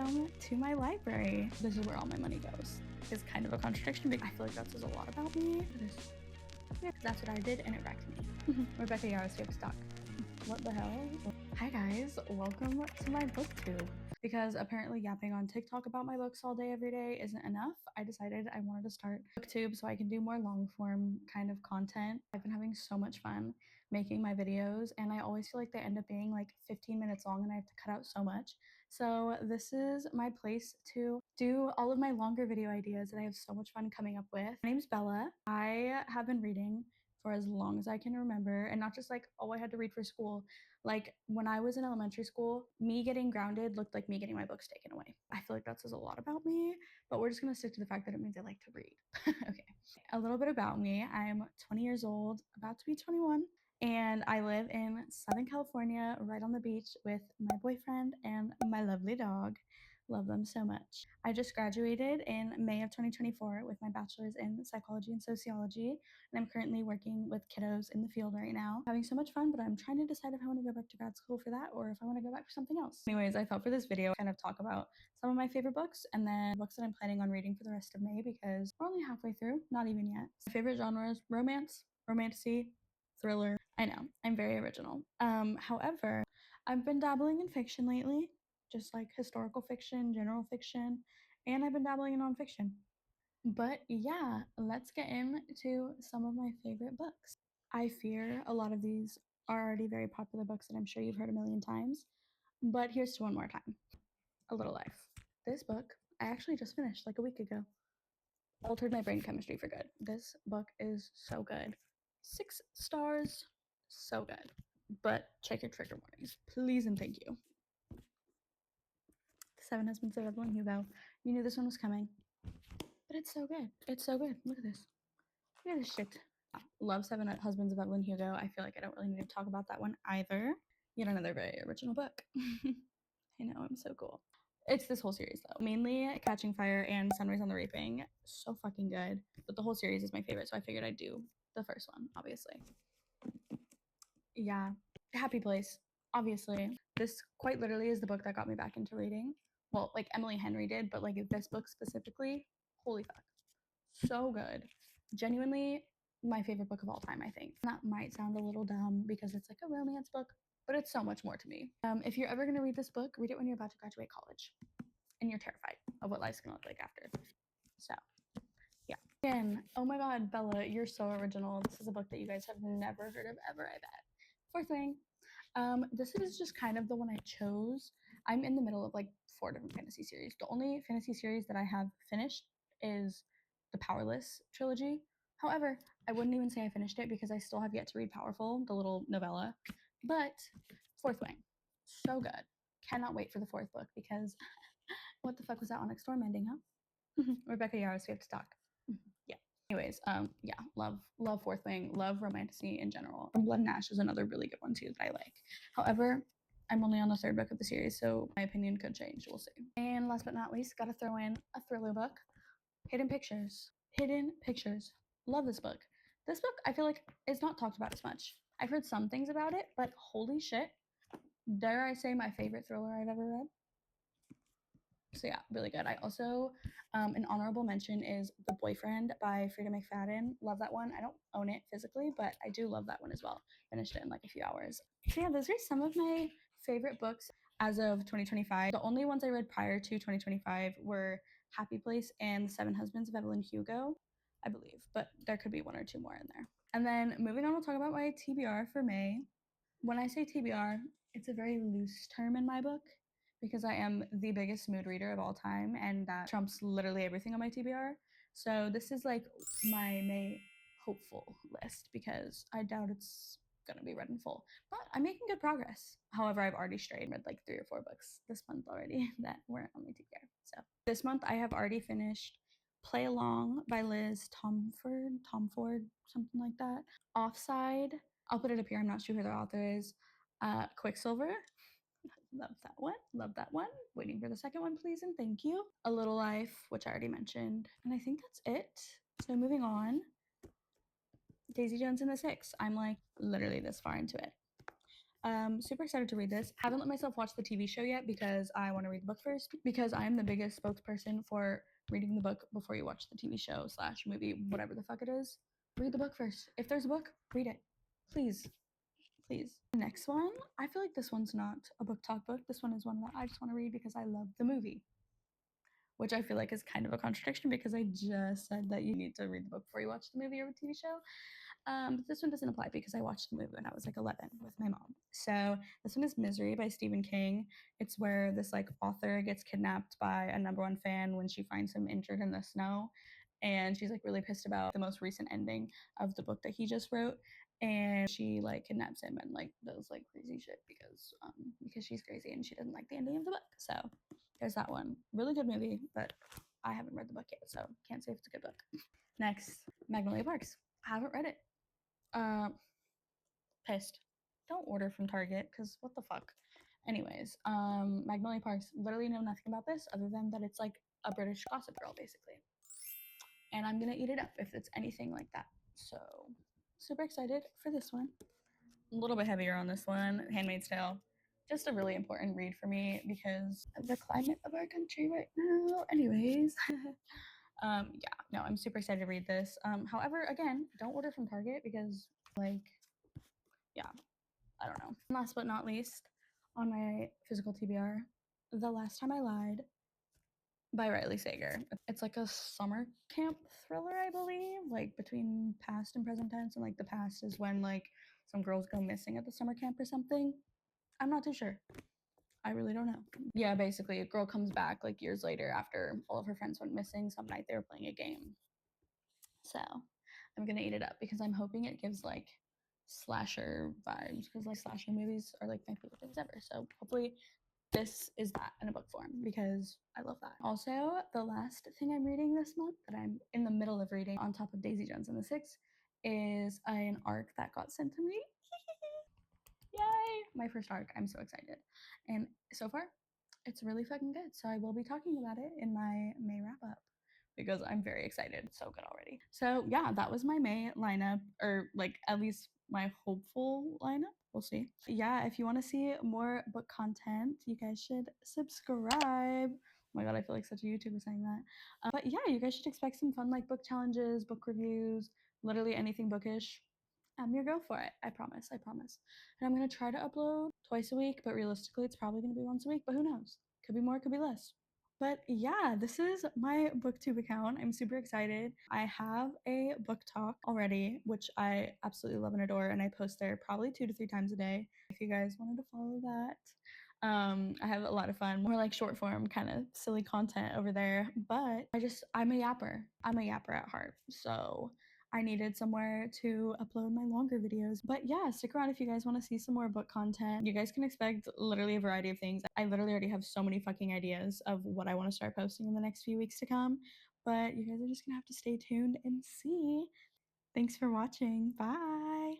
welcome to my library. This is where all my money goes. It's kind of a contradiction because I feel like that says a lot about me. Yeah, that's what I did and it wrecked me. Rebecca Yarrow's favorite stock. What the hell? Hi guys, welcome to my booktube. Because apparently yapping on TikTok about my books all day every day isn't enough, I decided I wanted to start booktube so I can do more long form kind of content. I've been having so much fun making my videos and I always feel like they end up being like 15 minutes long and I have to cut out so much. So this is my place to do all of my longer video ideas that I have so much fun coming up with. My name's Bella. I have been reading for as long as I can remember, and not just like, oh, I had to read for school. Like when I was in elementary school, me getting grounded looked like me getting my books taken away. I feel like that says a lot about me, but we're just gonna stick to the fact that it means I like to read. Okay, a little bit about me. I'm 20 years old, about to be 21, and I live in Southern California, right on the beach with my boyfriend and my lovely dog. Love them so much. I just graduated in May of 2024 with my bachelor's in psychology and sociology, and I'm currently working with kiddos in the field right now. Having so much fun, but I'm trying to decide if I want to go back to grad school for that or if I want to go back for something else. Anyways, I thought for this video, kind of talk about some of my favorite books and then books that I'm planning on reading for the rest of May because we're only halfway through, not even yet. My favorite genres: romance, romantasy, thriller. I know, I'm very original. However, I've been dabbling in fiction lately, just like historical fiction, general fiction, and I've been dabbling in nonfiction. But yeah, let's get into some of my favorite books. I fear a lot of these are already very popular books that I'm sure you've heard a million times, but here's to one more time. A Little Life. This book I actually just finished like a week ago. Altered my brain chemistry for good. This book is so good. 6 stars, so good. But check your trigger warnings, please and thank you. The Seven Husbands of Evelyn Hugo. You knew this one was coming. But it's so good. It's so good. Look at this. Look at this shit. Love Seven Husbands of Evelyn Hugo. I feel like I don't really need to talk about that one either. Yet another very original book. I know, I'm so cool. It's this whole series though. Mainly Catching Fire and Sunrise on the Reaping. So fucking good. But the whole series is my favorite, so I figured I'd do the first one, obviously. Yeah. Happy Place, obviously. This quite literally is the book that got me back into reading. Well, like Emily Henry did, but like this book specifically, holy fuck. So good. Genuinely my favorite book of all time, I think. That might sound a little dumb because it's like a romance book, but it's so much more to me. If you're ever going to read this book, read it when you're about to graduate college and you're terrified of what life's going to look like after. So, yeah. Again, oh my god, Bella, you're so original. This is a book that you guys have never heard of ever, I bet. Fourth Wing. This is just kind of the one I chose. I'm in the middle of like 4 different fantasy series. The only fantasy series that I have finished is the Powerless trilogy. However, I wouldn't even say I finished it because I still have yet to read Powerful, the little novella. But Fourth Wing, so good. Cannot wait for the 4th book because what the fuck was that Onyx Storm ending, huh? Rebecca Yarrow's favorite stock. Yeah. Anyways, yeah, love 4th Wing, love romantasy in general. Blood and Ash is another really good one too that I like. However, I'm only on the 3rd book of the series, so my opinion could change. We'll see. And last but not least, gotta throw in a thriller book. Hidden Pictures. Hidden Pictures. Love this book. This book, I feel like, is not talked about as much. I've heard some things about it, but holy shit. Dare I say my favorite thriller I've ever read? So yeah, really good. I also, an honorable mention is The Boyfriend by Frida McFadden. Love that one. I don't own it physically, but I do love that one as well. Finished it in like a few hours. So yeah, those are some of my favorite books as of 2025. The only ones I read prior to 2025 were Happy Place and The Seven Husbands of Evelyn Hugo, I believe, but there could be 1 or 2 more in there. And then moving on, we'll talk about my TBR for May. When I say TBR, it's a very loose term in my book because I am the biggest mood reader of all time and that trumps literally everything on my TBR. So this is like my May hopeful list because I doubt it's gonna be read in full, but I'm making good progress. However, I've already strayed and read like 3 or 4 books this month already that weren't on my TBR. So this month I have already finished Play Along by Liz Tomford, something like that. Offside, I'll put it up here. I'm not sure who the author is. Quicksilver. Love that one. Love that one. Waiting for the second one, please and thank you. A Little Life, which I already mentioned. And I think that's it. So moving on. Daisy Jones and the Six. I'm like literally this far into it. Super excited to read this. Haven't let myself watch the TV show yet because I want to read the book first. Because I'm the biggest spokesperson for reading the book before you watch the TV show slash movie, whatever the fuck it is. Read the book first. If there's a book, read it. Please. Please. The next one, I feel like this one's not a book talk book. This one is one that I just want to read because I love the movie. Which I feel like is kind of a contradiction because I just said that you need to read the book before you watch the movie or the TV show. But this one doesn't apply because I watched the movie when I was like 11 with my mom. So this one is Misery by Stephen King. It's where this like author gets kidnapped by a number one fan when she finds him injured in the snow. And she's like really pissed about the most recent ending of the book that he just wrote. And she like kidnaps him and like does like crazy shit because she's crazy and she doesn't like the ending of the book. So there's that one. Really good movie, but I haven't read the book yet, so can't say if it's a good book. Next, Magnolia Parks. I haven't read it. Pissed. Don't order from Target because what the fuck. Anyways, Magnolia Parks. Literally know nothing about this other than that it's like a British Gossip Girl basically, and I'm gonna eat it up if it's anything like that. So super excited for this one. A little bit heavier on this one. Handmaid's Tale. Just a really important read for me because of the climate of our country right now. Anyways, yeah, no, I'm super excited to read this. However, again, don't order from Target because, like, yeah, I don't know. Last but not least, on my physical TBR, The Last Time I Lied by Riley Sager. It's like a summer camp thriller, I believe, like between past and present tense. And like the past is when like some girls go missing at the summer camp or something. I'm not too sure. I really don't know. Yeah, basically, a girl comes back like years later after all of her friends went missing. Some night they were playing a game. So I'm gonna eat it up because I'm hoping it gives like slasher vibes because like slasher movies are like my favorite things ever. So hopefully this is that in a book form because I love that. Also, the last thing I'm reading this month that I'm in the middle of reading on top of Daisy Jones and the Six is an arc that got sent to me. Yay! My first arc. I'm so excited. And so far, it's really fucking good. So I will be talking about it in my May wrap up because I'm very excited. It's so good already. So yeah, that was my May lineup, or like at least my hopeful lineup. We'll see. Yeah, if you want to see more book content, you guys should subscribe. Oh my god, I feel like such a YouTuber saying that. But yeah, you guys should expect some fun like book challenges, book reviews, literally anything bookish. I'm your go for it. I promise. I promise. And I'm gonna try to upload twice a week, but realistically, it's probably gonna be once a week. But who knows? Could be more, could be less. But yeah, this is my booktube account. I'm super excited. I have a book talk already, which I absolutely love and adore, and I post there probably 2 to 3 times a day. If you guys wanted to follow that, I have a lot of fun, more like short form kind of silly content over there. But I'm a yapper. I'm a yapper at heart. So I needed somewhere to upload my longer videos. But yeah, stick around if you guys want to see some more book content. You guys can expect literally a variety of things. I literally already have so many fucking ideas of what I want to start posting in the next few weeks to come. But you guys are just going to have to stay tuned and see. Thanks for watching. Bye.